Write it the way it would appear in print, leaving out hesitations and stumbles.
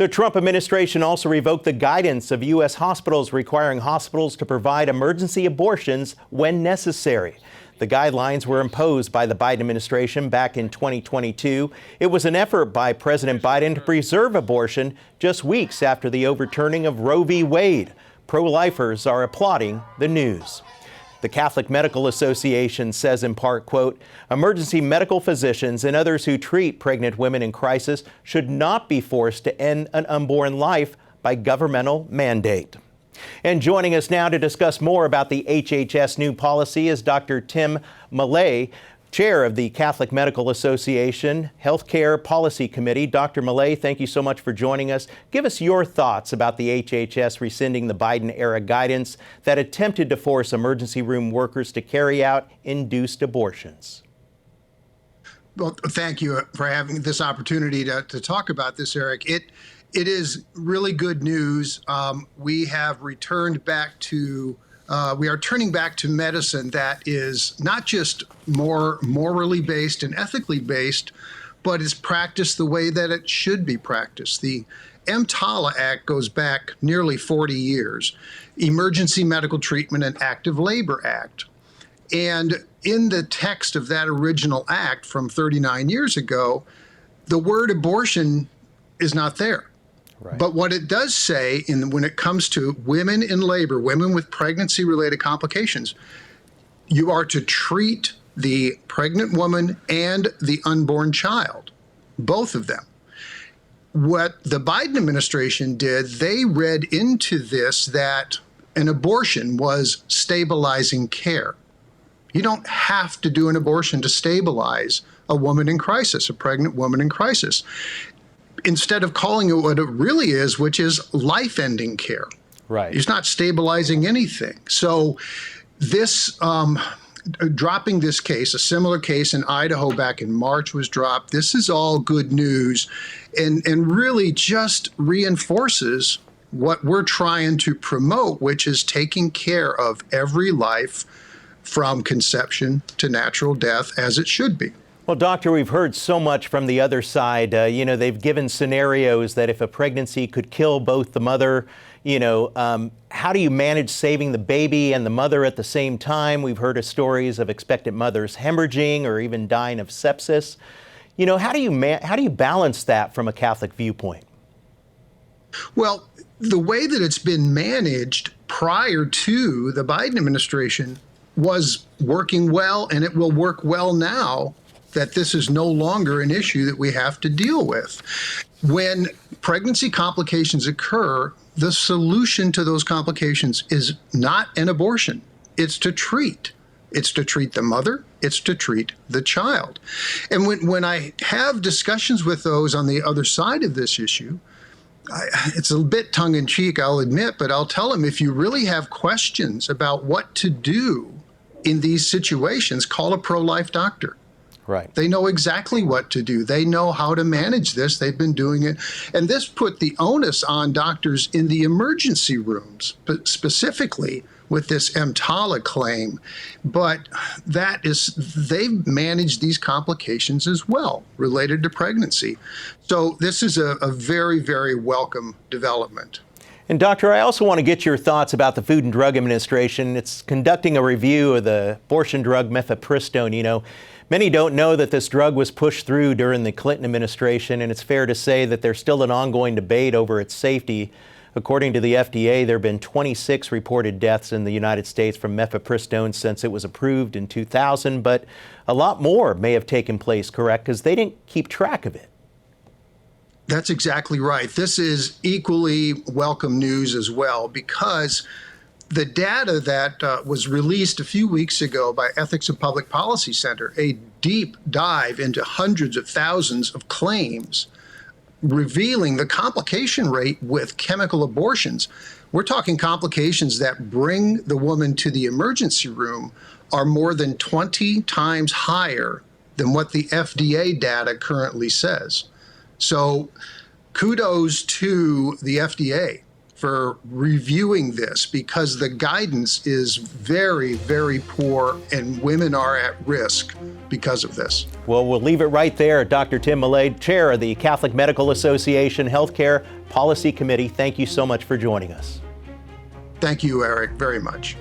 The Trump administration also revoked the guidance of U.S. hospitals requiring hospitals to provide emergency abortions when necessary. The guidelines were imposed by the Biden administration back in 2022. It was an effort by President Biden to preserve abortion just weeks after the overturning of Roe v. Wade. Pro-lifers are applauding the news. The Catholic Medical Association says in part, quote, emergency medical physicians and others who treat pregnant women in crisis should not be forced to end an unborn life by governmental mandate. And joining us now to discuss more about the HHS new policy is Dr. Tim Millea, Chair of the Catholic Medical Association Healthcare Policy Committee. Dr. Millea, thank you so much for joining us. Give us your thoughts about the HHS rescinding the Biden-era guidance that attempted to force emergency room workers to carry out induced abortions. Well, thank you for having this opportunity to talk about this, Eric. It is really good news. We have returned back to we are turning back to medicine that is not just more morally based and ethically based, but is practiced the way that it should be practiced. The EMTALA Act goes back nearly 40 years, Emergency Medical Treatment and Active Labor Act. And in the text of that original act from 39 years ago, the word abortion is not there. Right. But what it does say when it comes to women in labor, women with pregnancy-related complications, you are to treat the pregnant woman and the unborn child, both of them. What the Biden administration did, they read into this that an abortion was stabilizing care. You don't have to do an abortion to stabilize a woman in crisis, a pregnant woman in crisis, instead of calling it what it really is, which is life-ending care. Right. It's not stabilizing anything. So this, dropping this case, a similar case in Idaho back in March was dropped. This is all good news and really just reinforces what we're trying to promote, which is taking care of every life from conception to natural death as it should be. Well, Doctor, we've heard so much from the other side. They've given scenarios that if a pregnancy could kill both the mother, how do you manage saving the baby and the mother at the same time? We've heard of stories of expectant mothers hemorrhaging or even dying of sepsis. How do you balance that from a Catholic viewpoint? Well, the way that it's been managed prior to the Biden administration was working well, and it will work well now that this is no longer an issue that we have to deal with. When pregnancy complications occur, the solution to those complications is not an abortion. It's to treat. It's to treat the mother. It's to treat the child. And when I have discussions with those on the other side of this issue, it's a bit tongue-in-cheek, I'll admit, but I'll tell them, if you really have questions about what to do in these situations, call a pro-life doctor. Right. They know exactly what to do. They know how to manage this. They've been doing it. And this put the onus on doctors in the emergency rooms, specifically with this EMTALA claim. But they've managed these complications as well related to pregnancy. So this is a very, very welcome development. And Doctor, I also want to get your thoughts about the Food and Drug Administration. It's conducting a review of the abortion drug mifepristone. Many don't know that this drug was pushed through during the Clinton administration, and it's fair to say that there's still an ongoing debate over its safety. According to the FDA, there have been 26 reported deaths in the United States from mifepristone since it was approved in 2000, but a lot more may have taken place, correct? Because they didn't keep track of it. That's exactly right. This is equally welcome news as well, because the data that was released a few weeks ago by Ethics and Public Policy Center, a deep dive into hundreds of thousands of claims, revealing the complication rate with chemical abortions. We're talking complications that bring the woman to the emergency room are more than 20 times higher than what the FDA data currently says. So kudos to the FDA for reviewing this, because the guidance is very, very poor and women are at risk because of this. Well, we'll leave it right there. Dr. Tim Millea, Chair of the Catholic Medical Association Healthcare Policy Committee, thank you so much for joining us. Thank you, Eric, very much.